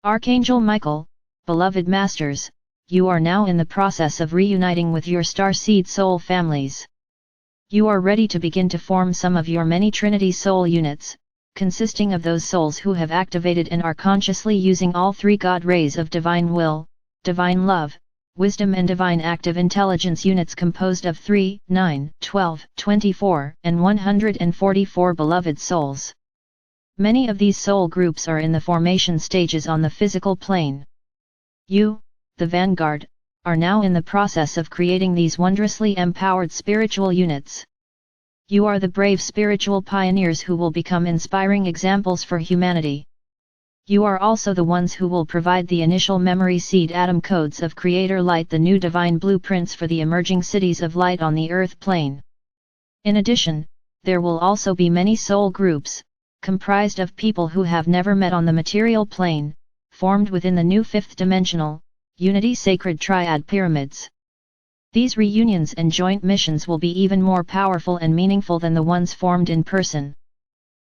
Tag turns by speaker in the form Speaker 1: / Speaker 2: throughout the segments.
Speaker 1: Archangel Michael, beloved masters, you are now in the process of reuniting with your starseed soul families. You are ready to begin to form some of your many Trinity soul units, consisting of those souls who have activated and are consciously using all three God rays of divine will, divine love, wisdom and divine active intelligence units composed of 3, 9, 12, 24, and 144 beloved souls. Many of these soul groups are in the formation stages on the physical plane. You, the vanguard, are now in the process of creating these wondrously empowered spiritual units. You are the brave spiritual pioneers who will become inspiring examples for humanity. You are also the ones who will provide the initial memory seed atom codes of Creator Light, the new divine blueprints for the emerging cities of light on the earth plane. In addition, there will also be many soul groups, comprised of people who have never met on the material plane, formed within the new fifth dimensional, Unity Sacred Triad Pyramids. These reunions and joint missions will be even more powerful and meaningful than the ones formed in person.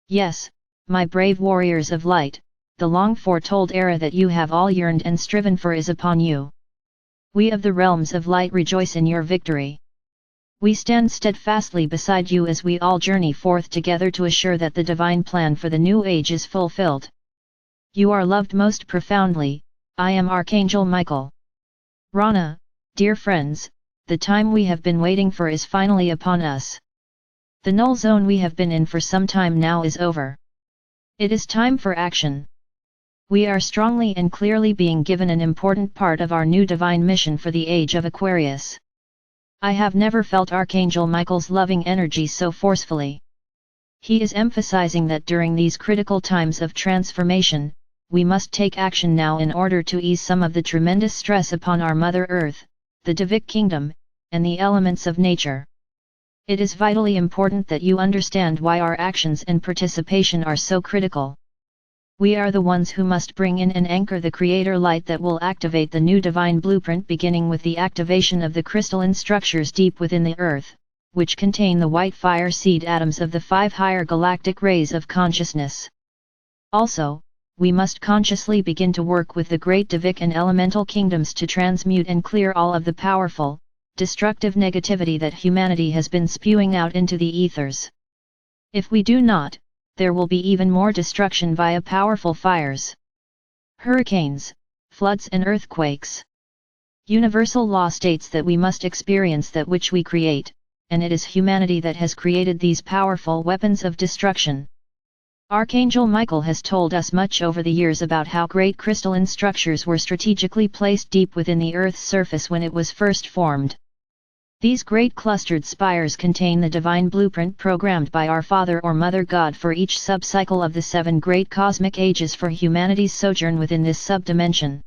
Speaker 1: Yes, my brave warriors of light, the long foretold era that you have all yearned and striven for is upon you. We of the realms of light rejoice in your victory. We stand steadfastly beside you as we all journey forth together to assure that the divine plan for the new age is fulfilled. You are loved most profoundly. I am Archangel Michael. Rana, dear friends, the time we have been waiting for is finally upon us. The null zone we have been in for some time now is over. It is time for action. We are strongly and clearly being given an important part of our new divine mission for the age of Aquarius. I have never felt Archangel Michael's loving energy so forcefully. He is emphasizing that during these critical times of transformation, we must take action now in order to ease some of the tremendous stress upon our Mother Earth, the Divic Kingdom, and the elements of nature. It is vitally important that you understand why our actions and participation are so critical. We are the ones who must bring in and anchor the Creator Light that will activate the new divine blueprint, beginning with the activation of the crystalline structures deep within the Earth, which contain the white fire seed atoms of the 5 higher galactic rays of consciousness. Also, we must consciously begin to work with the great Divic and elemental kingdoms to transmute and clear all of the powerful, destructive negativity that humanity has been spewing out into the ethers. If we do not, there will be even more destruction via powerful fires, hurricanes, floods and earthquakes. Universal law states that we must experience that which we create, and it is humanity that has created these powerful weapons of destruction. Archangel Michael has told us much over the years about how great crystalline structures were strategically placed deep within the Earth's surface when it was first formed. These great clustered spires contain the divine blueprint programmed by our Father or Mother God for each sub-cycle of the 7 great cosmic ages for humanity's sojourn within this sub-dimension.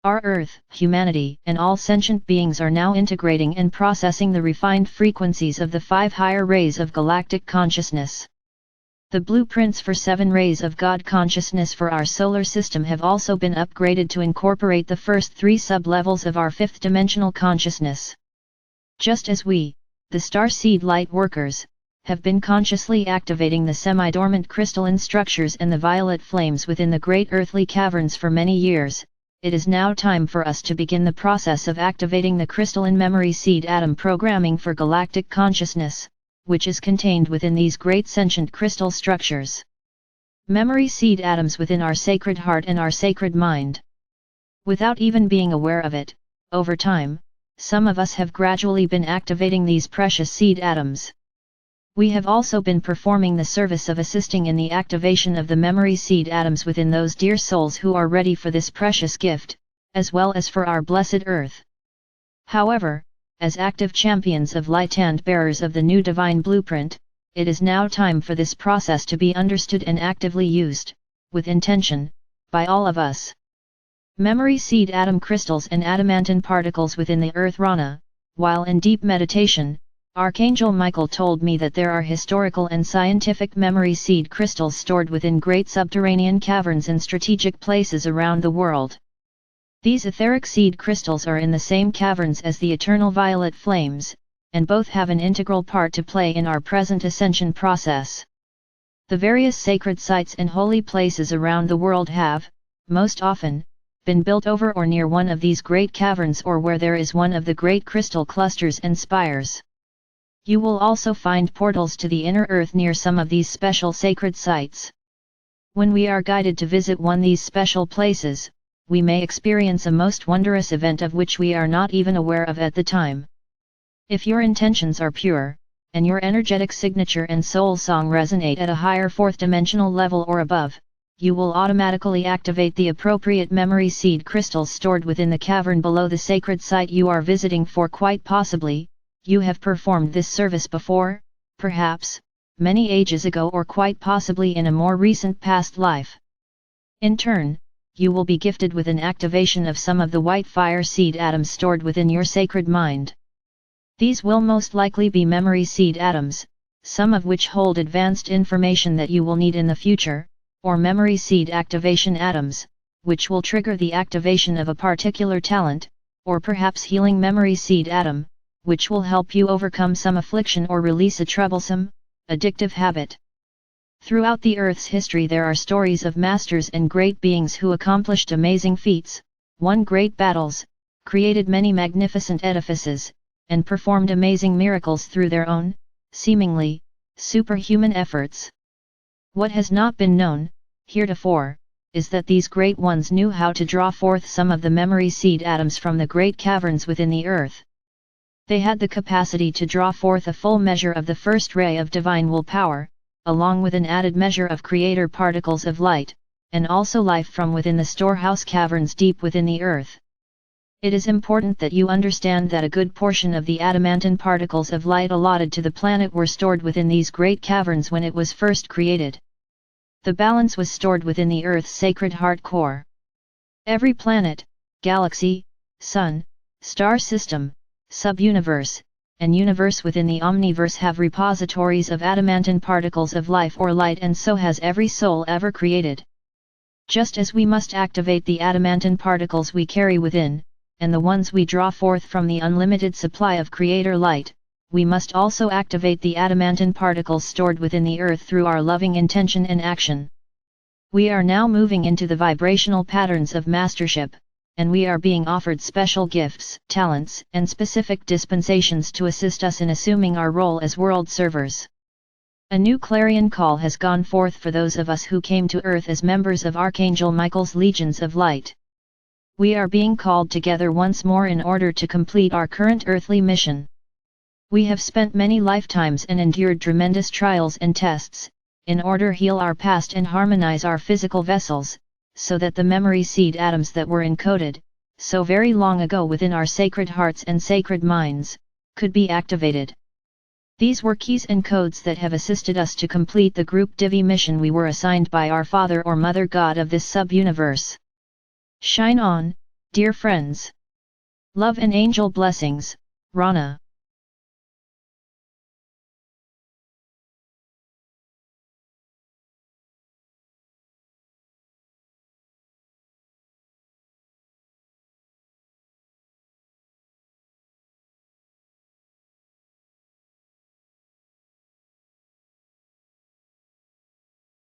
Speaker 1: Our Earth, humanity, and all sentient beings are now integrating and processing the refined frequencies of the 5 higher rays of galactic consciousness. The blueprints for 7 rays of God consciousness for our solar system have also been upgraded to incorporate the first 3 sub-levels of our 5th dimensional consciousness. Just as we, the starseed light workers, have been consciously activating the semi-dormant crystalline structures and the violet flames within the great earthly caverns for many years, it is now time for us to begin the process of activating the crystalline memory seed atom programming for galactic consciousness, which is contained within these great sentient crystal structures. Memory seed atoms within our sacred heart and our sacred mind. Without even being aware of it, over time, some of us have gradually been activating these precious seed atoms. We have also been performing the service of assisting in the activation of the memory seed atoms within those dear souls who are ready for this precious gift, as well as for our blessed Earth. However, as active champions of light and bearers of the new divine blueprint, it is now time for this process to be understood and actively used, with intention, by all of us. Memory seed atom crystals and adamantine particles within the Earth Rana. While in deep meditation, Archangel Michael told me that there are historical and scientific memory seed crystals stored within great subterranean caverns in strategic places around the world. These etheric seed crystals are in the same caverns as the eternal violet flames, and both have an integral part to play in our present ascension process. The various sacred sites and holy places around the world have, most often, been built over or near one of these great caverns or where there is one of the great crystal clusters and spires. You will also find portals to the inner earth near some of these special sacred sites. When we are guided to visit one of these special places, we may experience a most wondrous event of which we are not even aware of at the time. If your intentions are pure, and your energetic signature and soul song resonate at a higher fourth dimensional level or above, you will automatically activate the appropriate memory seed crystals stored within the cavern below the sacred site you are visiting, for quite possibly, you have performed this service before, perhaps, many ages ago, or quite possibly in a more recent past life. In turn, you will be gifted with an activation of some of the white fire seed atoms stored within your sacred mind. These will most likely be memory seed atoms, some of which hold advanced information that you will need in the future, or memory seed activation atoms, which will trigger the activation of a particular talent, or perhaps healing memory seed atom, which will help you overcome some affliction or release a troublesome, addictive habit. Throughout the Earth's history there are stories of masters and great beings who accomplished amazing feats, won great battles, created many magnificent edifices, and performed amazing miracles through their own, seemingly, superhuman efforts. What has not been known, heretofore, is that these great ones knew how to draw forth some of the memory seed atoms from the great caverns within the earth. They had the capacity to draw forth a full measure of the first ray of divine willpower, along with an added measure of creator particles of light, and also life from within the storehouse caverns deep within the earth. It is important that you understand that a good portion of the adamantine particles of light allotted to the planet were stored within these great caverns when it was first created. The balance was stored within the Earth's sacred heart core. Every planet, galaxy, sun, star system, sub-universe, and universe within the omniverse have repositories of adamantine particles of life or light, and so has every soul ever created. Just as we must activate the adamantine particles we carry within, and the ones we draw forth from the unlimited supply of creator light, we must also activate the adamantine particles stored within the earth through our loving intention and action. We are now moving into the vibrational patterns of mastership, and we are being offered special gifts, talents, and specific dispensations to assist us in assuming our role as world servers. A new clarion call has gone forth for those of us who came to earth as members of Archangel Michael's legions of light. We are being called together once more in order to complete our current earthly mission. We have spent many lifetimes and endured tremendous trials and tests, in order to heal our past and harmonize our physical vessels, so that the memory seed atoms that were encoded, so very long ago within our sacred hearts and sacred minds, could be activated. These were keys and codes that have assisted us to complete the group Divi mission we were assigned by our Father or Mother God of this sub-universe. Shine on, dear friends. Love and angel blessings, Rana.